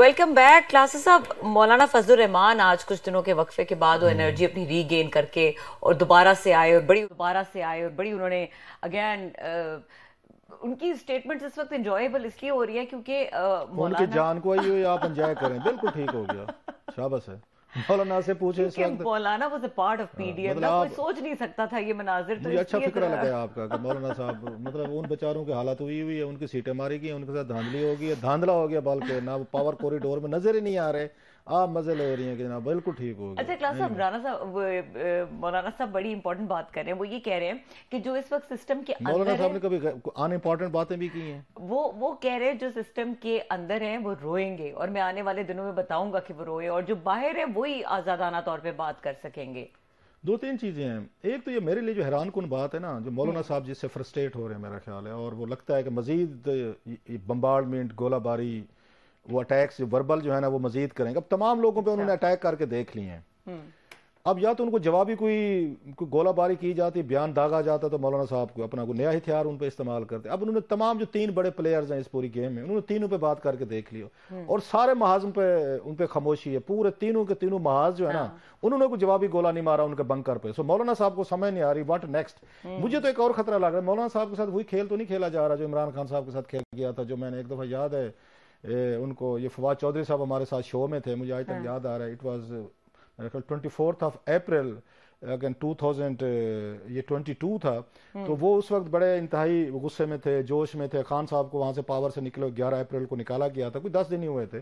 Welcome back classes. अब मौलाना फजलुर रहमान आज कुछ दिनों के वक्फे के बाद वो एनर्जी अपनी रीगेन करके और दोबारा से आए और बड़ी उन्होंने अगेन उनकी स्टेटमेंट्स इस वक्त एंजॉयबल इसलिए हो रही है क्योंकि उनकी जान को आई हुई आप एंजॉय करें, बिल्कुल ठीक हो गया, शाबाश है। मौलाना से पूछे इस वक्त, मौलाना was a part of PDM, मतलब कोई सोच नहीं सकता था ये मनाजिर। तो मुझे अच्छा फिक्र लगा आपका कि मौलाना साहब मतलब उन बेचारों की हालत हुई है, उनकी सीटें मारी गई, उनके साथ धांधली हो गई है, धांधला हो गया, बल्कि ना पावर कॉरिडोर में नजर ही नहीं आ रहे, आप मजे ले रही हैं कि जनाब बिल्कुल ठीक हो गया। अच्छा क्लास साहब, मौलाना साहब बड़ी इंपॉर्टेंट बात कर रहे हैं। वो ये कह रहे हैं कि जो इस वक्त सिस्टम के मौलाना अंदर साहब ने कभी अनइम्पोर्टेंट बातें भी की हैं, वो कह रहे हैं जो सिस्टम के अंदर हैं वो रोएंगे, और मैं आने वाले दिनों में बताऊंगा कि वो रोए, और जो बाहर है वही आजादाना तौर पे बात कर सकेंगे। दो तीन चीजें हैं। एक तो ये मेरे लिए जो हैरान कुन बात है ना, जो मौलाना साहब जिससे फ्रस्ट्रेट हो रहे हैं मेरा ख्याल है, और वो लगता है कि मजीद बम्बार्डमेंट, गोलाबारी, वो अटैक्स वर्बल जो है ना वो मजीद करेंगे। अब तमाम लोगों पे उन्होंने अटैक करके देख लिए हैं। अब या तो उनको जवाबी कोई गोलाबारी की जाती, बयान दागा जाता, तो मौलाना साहब को अपना कोई नया हथियार उन पे इस्तेमाल करते। अब उन्होंने तमाम जो तीन बड़े प्लेयर्स हैं इस पूरी गेम में, उन्होंने तीनों पे बात करके देख लिया, और सारे महाज पे उन पे खामोशी है, पूरे तीनों के तीनों महाज जो है ना उन्होंने कोई जवाबी गोला नहीं मारा उनके बंकर पे। सो मौलाना साहब को समझ नहीं आ रही व्हाट नेक्स्ट। मुझे तो एक और खतरा लग रहा है, मौलाना साहब के साथ वही खेल तो नहीं खेला जा रहा जो इमरान खान साहब के साथ खेल गया था, जो मैंने एक दफा याद है उनको, ये फवाद चौधरी साहब हमारे साथ शो में थे, मुझे आज तक याद आ रहा है, इट वॉज 24 अप्रैल अगेन 2022 था। तो वो उस वक्त बड़े इंतहाई गुस्से में थे, जोश में थे। खान साहब को वहां से पावर से निकले, 11 अप्रैल को निकाला गया था, कोई 10 दिन ही हुए थे।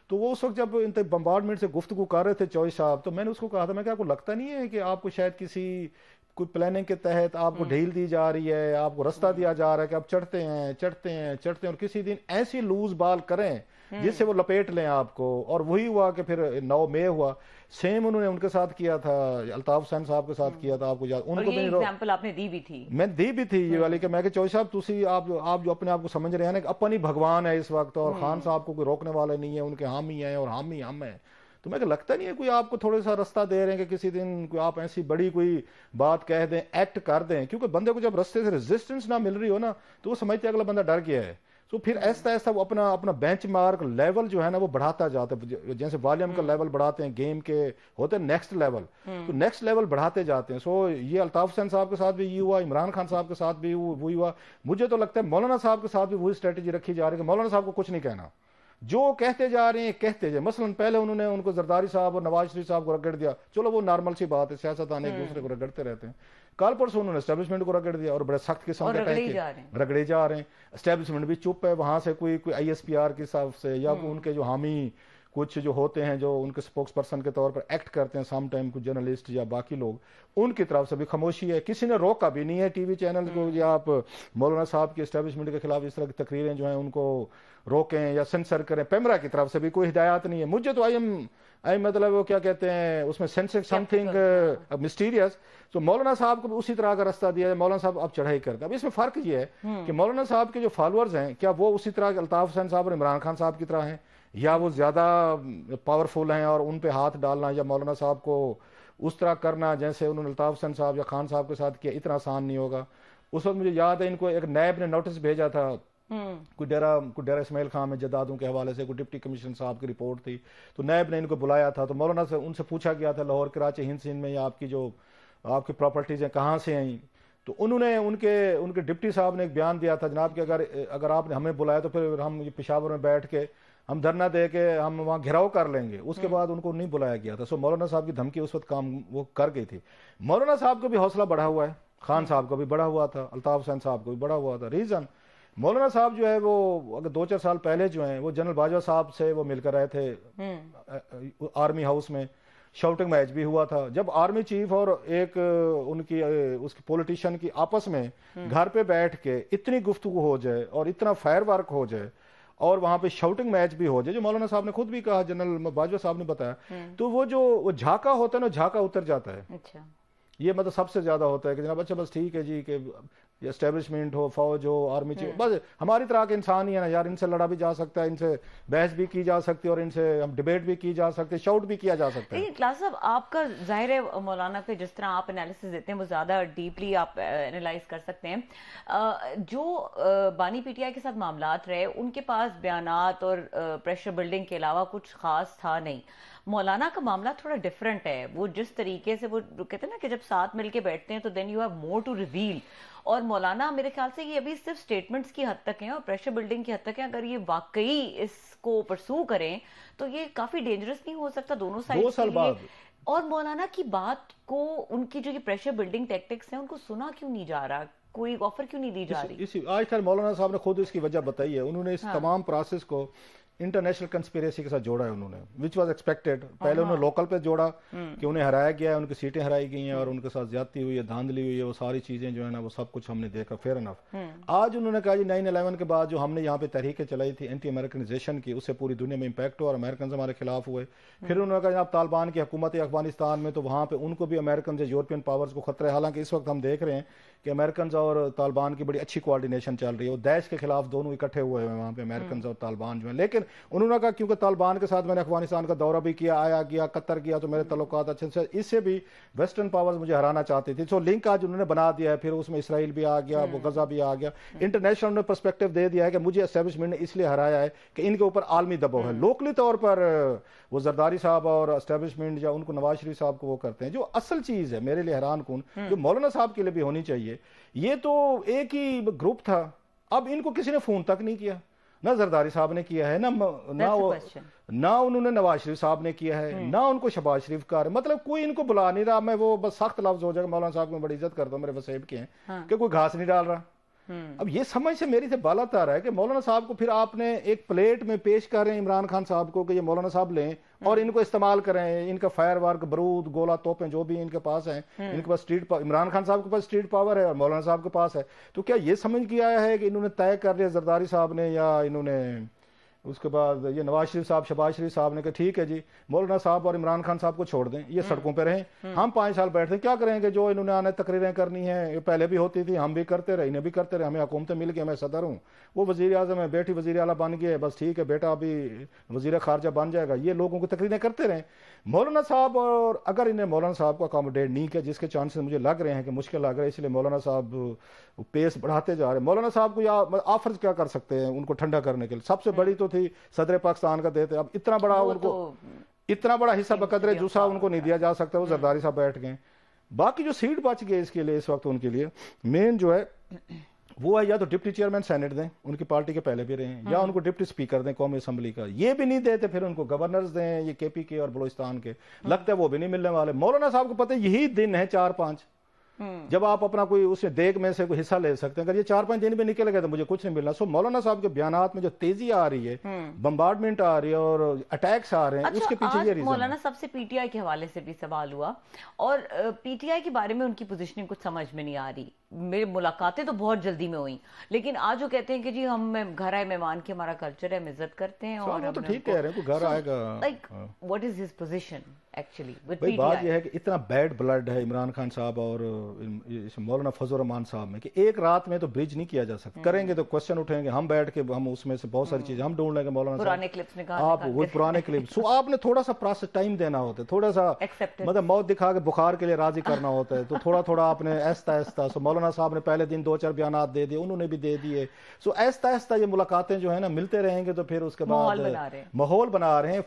तो वो उस वक्त जब इन बम्बार्डमेंट से गुफ्तगू कर रहे थे चौधरी साहब, तो मैंने उसको कहा था, मैं क्या आपको लगता नहीं है कि आपको शायद किसी कोई प्लानिंग के तहत आपको ढील दी जा रही है, आपको रास्ता दिया जा रहा है कि आप चढ़ते हैं और किसी दिन ऐसी लूज बाल करें जिससे वो लपेट लें आपको। और वही हुआ कि फिर 9 मई हुआ, सेम उन्होंने उनके साथ किया था, अल्ताफ हुसैन साहब के साथ किया था, आपको याद? उनको ये एग्जांपल आपने दी भी थी, मैं दी भी थी ये वाली कि मैं चौधरी साहब तुसी आप जो अपने आप को समझ रहे हैं ना कि अपन ही भगवान है इस वक्त, और खान साहब को कोई रोकने वाले नहीं है, उनके हम ही हैं और हम ही हम हैं। तो मैं लगता नहीं है कोई आपको थोड़ा सा रास्ता दे रहे हैं कि किसी दिन कोई आप ऐसी बड़ी कोई बात कह दें, एक्ट कर दें, क्योंकि बंदे को जब रास्ते से रेजिस्टेंस ना मिल रही हो ना तो वो समझते अगला बंदा डर गया है। तो फिर ऐसा ऐसा वो अपना बेंचमार्क लेवल जो है ना वो बढ़ाता जाता है, जैसे वॉल्यूम का लेवल बढ़ाते हैं, गेम के होते हैं नेक्स्ट लेवल, तो नेक्स्ट लेवल बढ़ाते जाते हैं। सो ये अल्ताफ हुसैन साहब के साथ भी ये हुआ, इमरान खान साहब के साथ भी वही हुआ। मुझे तो लगता है मौलाना साहब के साथ भी वही स्ट्रेटेजी रखी जा रही है कि मौलाना साहब को कुछ नहीं कहना, जो कहते जा रहे हैं कहते जाए। मसलन पहले उन्होंने उनको जरदारी साहब और नवाज शरीफ साहब को रगड़ दिया, चलो वो नॉर्मल सी बात है, सियासतदान एक दूसरे को रगड़ते रहते हैं। कल परसों उन्होंने एस्टेब्लिशमेंट को रगड़ दिया और बड़े सख्त किस्म के रगड़े जा रहे हैं। एस्टेब्लिशमेंट भी चुप है, वहां से कोई ISPR के हिसाब से या उनके जो हामी कुछ जो होते हैं जो उनके स्पोक्स पर्सन के तौर पर एक्ट करते हैं सम टाइम, कुछ जर्नलिस्ट या बाकी लोग, उनकी तरफ से भी खामोशी है। किसी ने रोका भी नहीं है टीवी चैनल को या आप मौलाना साहब की एस्टेब्लिशमेंट के खिलाफ इस तरह की तकरीरें जो हैं उनको रोकें या सेंसर करें। पेमरा की तरफ से भी कोई हिदायत नहीं है। मुझे तो आई मतलब वो क्या कहते हैं उसमें सेंसिंग समथिंग मिस्टीरियस। तो मौलाना साहब को भी उसी तरह का रास्ता दिया है, मौलाना साहब अब चढ़ाई करते हैं। अब इसमें फर्क ये है कि मौलाना साहब के जो फॉलोअर्स हैं क्या वो उसी तरह अल्ताफ हुसैन साहब और इमरान खान साहब की तरह हैं, या वो ज्यादा पावरफुल हैं और उन पे हाथ डालना या मौलाना साहब को उस तरह करना जैसे उन्होंने अल्ताफ हुसैन साहब या खान साहब के साथ किया, इतना आसान नहीं होगा। उस वक्त मुझे याद है इनको एक नैब ने नोटिस भेजा था, कोई डेरा इस्माइल खान में जदादों के हवाले से कोई डिप्टी कमिश्नर साहब की रिपोर्ट थी, तो नैब ने इनको बुलाया था। तो मौलाना से उनसे पूछा गया था लाहौर, कराची, हिंद सिंध में या आपकी प्रॉपर्टीज हैं कहाँ से आई? तो उन्होंने उनके डिप्टी साहब ने एक बयान दिया था, जनाब कि अगर आपने हमें बुलाया तो फिर हम पेशावर में बैठ के हम धरना दे के हम वहाँ घेराव कर लेंगे। उसके बाद उनको नहीं बुलाया गया था। सो मौलाना साहब की धमकी उस वक्त काम वो कर गई थी। मौलाना साहब को भी हौसला बढ़ा हुआ है, खान साहब को भी बढ़ा हुआ था, अल्ताफ हुसैन साहब को भी बढ़ा हुआ था। रीजन मौलाना साहब जो है वो अगर 2-4 साल पहले जो है वो जनरल बाजवा साहब से वो मिलकर रहे थे आर्मी हाउस में, शाउटिंग मैच भी हुआ था। जब आर्मी चीफ और एक उसकी पॉलिटिशियन की आपस में घर पे बैठ के इतनी गुफ्तगू हो जाए और इतना फायर वर्क हो जाए और वहां पे शाउटिंग मैच भी हो जाए, जो मौलाना साहब ने खुद भी कहा, जनरल बाजवा साहब ने बताया, तो वो झाका होता है ना, झाका उतर जाता है। अच्छा। ये मतलब सबसे ज्यादा होता है कि जनाब अच्छा बस ठीक है जी, कि یہ اسٹیبلشمنٹ ہو, فوج ہو, آرمی چیف, بس ہماری طرح کے انسان ہی ہے نا یار, ان سے لڑا بھی جا سکتا ہے, ان سے بحث بھی کی جا سکتی ہے, اور ان سے ہم ڈیبیٹ بھی کی جا سکتی ہے, شاؤٹ بھی کیا جا سکتا ہے. لیکن کلاس صاحب آپ کا ظاہر ہے مولانا پہ جس طرح آپ انالیسز دیتے ہیں وہ زیادہ ڈیپلی آپ انالائز کر سکتے ہیں. جو بانی پی ٹی آئی کے ساتھ معاملات رہے ان کے پاس بیانات اور پریشر بلڈنگ کے علاوہ کچھ خاص تھا نہیں. مولانا کا معاملہ تھوڑا ڈیفرنٹ ہے. وہ جس طریقے سے وہ کہتے ہیں نا کہ جب ساتھ مل کے بیٹھتے ہیں تو then you have more to reveal. اور مولانا میرے خیال سے یہ ابھی صرف سٹیٹمنٹس کی حد تک ہیں اور پریشر بلڈنگ کی حد تک ہیں. اگر یہ واقعی اس کو پرسو کریں تو یہ کافی ڈینجرس نہیں ہو سکتا دونوں سائڈ کے لیے. اور مولانا کی بات کو, ان کی جو یہ پریشر بلڈنگ ٹیکٹکس ہیں ان کو سنا کیوں نہیں جا رہا, کوئی آفر کیوں نہیں دی جا رہی؟ آج خیر مولانا صاحب نے خود اس کی وجہ بتائی ہے. انہوں نے اس تمام پروسیس کو انٹرنیشنل کنسپیریسی کے ساتھ جوڑا ہے انہوں نے, وچ واز ایکسپیکٹڈ. پہلے انہوں نے لوکل پہ جوڑا کہ انہیں ہرایا گیا ہے, ان کی سیٹیں ہرائی گئی ہیں اور ان کے ساتھ زیادتی ہوئی ہے, دھاندلی ہوئی ہے, وہ ساری چیزیں جو ہے نا وہ سب کچھ ہم نے دیکھا, فیئر انف. آج انہوں نے کہا جی 9/11 کے بعد جو ہم نے یہاں پہ تحریکیں چلائی تھی اینٹی امریکنائزیشن کی, اس سے پوری دنیا میں امپیکٹ ہوا اور امریکنز ہمارے خلاف ہوئے. پھر انہوں نے کہا جناب طالبان کی حکومت ہے افغانستان میں, تو وہاں پہ ان کو بھی امریکنز یا یورپین پاورز کو خطرہ ہے. حالانکہ اس وقت ہم دیکھ رہے ہیں کہ امریکنز اور طالبان کی بڑی اچھی کوارڈینیشن چل رہی ہے, وہ داعش کے خلاف دونوں اکٹھے ہوئے ہیں وہاں پہ امریکنز اور طالبان جو ہیں. لیکن انہوں نے کہا کیونکہ طالبان کے ساتھ میں نے افغانستان کا دورہ بھی کیا, آیا گیا, قطر کیا, تو میرے تعلقات اچھے سے, اس سے بھی ویسٹرن پاورز مجھے ہرانا چاہتی تھی. سو لنک آج انہوں نے بنا دیا ہے. پھر اس میں اسرائیل بھی آ گیا, وہ غزہ بھی آ گیا. انٹرنیشنل نے پرسپیکٹو دے دیا ہے کہ مجھے اسٹیبلشمنٹ نے اس لیے ہرایا ہے کہ ان کے اوپر عالمی دباؤ ہے. لوکلی طور پر وہ زرداری صاحب اور اسٹیبلشمنٹ یا ان کو نواز شریف صاحب کو وہ کرتے ہیں. جو اصل چیز ہے میرے لیے حیران کن, جو مولانا صاحب کے لیے بھی ہونی چاہیے, یہ تو ایک ہی گروپ تھا, اب ان کو کسی نے فون تک نہیں کیا. نہ زرداری صاحب نے کیا ہے, نہ انہوں نے نواز شریف صاحب نے کیا ہے, نہ ان کو شہباز شریف کا, مطلب کوئی ان کو بلا نہیں رہا. میں وہ بس سخت لفظ ہو جائے گا, مولانا صاحب کو میں بڑی عزت کرتا ہوں, میرے وسیب کے ہیں, کہ کوئی گھاس نہیں ڈال رہا. اب یہ سمجھ سے میری سے بالات آ رہا ہے کہ مولانا صاحب کو پھر آپ نے ایک پلیٹ میں پیش کر رہے ہیں عمران خان صاحب کو کہ یہ مولانا صاحب لیں اور ان کو استعمال کریں, ان کا فائر ورک, بارود, گولا, توپیں جو بھی ان کے پاس ہیں, ان کے پاس عمران خان صاحب کے پاس اسٹریٹ پاور ہے اور مولانا صاحب کے پاس ہے. تو کیا یہ سمجھ کے آیا ہے کہ انہوں نے طے کر لیا زرداری صاحب نے, یا انہوں نے اس کے بعد یہ نواز شریف صاحب, شہباز شریف صاحب نے کہا ٹھیک ہے جی مولانا صاحب اور عمران خان صاحب کو چھوڑ دیں, یہ سڑکوں پہ رہیں, ہم 5 سال بیٹھتے ہیں, کیا کریں گے, جو انہوں نے آنے تقریریں کرنی ہیں, یہ پہلے بھی ہوتی تھی, ہم بھی کرتے رہے, انہیں بھی کرتے رہے, ہمیں حکومتیں مل گئی, میں صدر ہوں, وہ وزیر اعظم ہے, بیٹی وزیر اعلیٰ بن گئے, بس ٹھیک ہے بیٹا ابھی وزیر خارجہ بن جائے گا, یہ لوگوں کو تقریریں کرتے رہیں. مولانا صاحب, اور اگر انہیں مولانا صاحب کو اکاموڈیٹ نہیں کیا, جس کے چانسز مجھے لگ رہے ہیں کہ مشکل لگ رہا ہے, اس لیے مولانا صاحب پیس بڑھاتے جا رہے ہیں. مولانا صاحب کو یا آفرز کیا کر سکتے ہیں ان کو ٹھنڈا کرنے کے لیے؟ سب سے بڑی تو تھی صدر پاکستان کا دیتے, اب اتنا بڑا ان کو, اتنا بڑا حصہ بقدر جوسا ان کو نہیں دیا جا سکتا. وہ زرداری صاحب بیٹھ گئے. باقی جو سیٹ بچ گئے اس کے لیے اس وقت ان کے لیے مین جو ہے وہ ہے یا تو ڈپٹی چیئرمین سینٹ دیں, ان کی پارٹی کے پہلے بھی رہے ہیں, یا ان کو ڈپٹی اسپیکر دیں قومی اسمبلی کا, یہ بھی نہیں دیتے, پھر ان کو گورنرز دیں, یہ کے پی کے اور بلوچستان کے, لگتا ہے وہ بھی نہیں ملنے والے. مولانا صاحب کو پتہ ہے یہی دن ہے 4-5 جب آپ اپنا کوئی اس دیگ میں سے کوئی حصہ لے سکتے ہیں. اگر یہ 4-5 دن بھی نکل گئے تو مجھے کچھ نہیں ملنا. سو مولانا صاحب کے بیانات میں جو تیزی آ رہی ہے, بمبارڈمنٹ آ رہی ہے اور اٹیکس آ رہے ہیں, اس کے پیچھے یہ ریزن ہے. مولانا صاحب سے پی ٹی آئی کے حوالے سے بھی سوال ہوا, اور پی ٹی آئی کے بارے میں ان کی پوزیشننگ کچھ سمجھ میں نہیں آ رہی. میری ملاقاتیں تو بہت جلدی میں ہوئیں, لیکن آج وہ کہتے ہیں کہ جی ہم گھر آئے مہمان کی ہمارا کلچر ہے, ہم عزت کرتے ہیں, اور تو ٹھیک کہہ رہے ہیں, کوئی گھر آئے گا. Like what is his position actually with P بھائی؟ ٹی بات آئی. یہ ہے کہ اتنا بیڈ بلڈ ہے عمران خان صاحب اور مولانا فضل الرحمان صاحب میں کہ ایک رات میں تو برج نہیں کیا جا سکتا. کریں گے تو کوشچن اٹھیں گے, ہم بیٹھ کے ہم اس میں سے بہت ساری چیزیں ہم ڈھونڈ لیں گے. مولانا پرانے کلپس نکال آپ وہ پرانے کلپ, سو آپ نے تھوڑا سا پروسیس ٹائم دینا ہوتا ہے, تھوڑا سا مطلب موت دکھا کے بخار کے لیے راضی کرنا ہوتا ہے, تو تھوڑا تھوڑا آپ نے ایستا ایستا. سو مولانا صاحب نے پہلے دن 2-4 بیانات دے دیے, انہوں نے بھی دے دیے. سو ایستا ایستا یہ ملاقاتیں جو ہے نا ملتے رہیں گے, تو پھر اس کے بعد ماحول بنا رہے ہیں.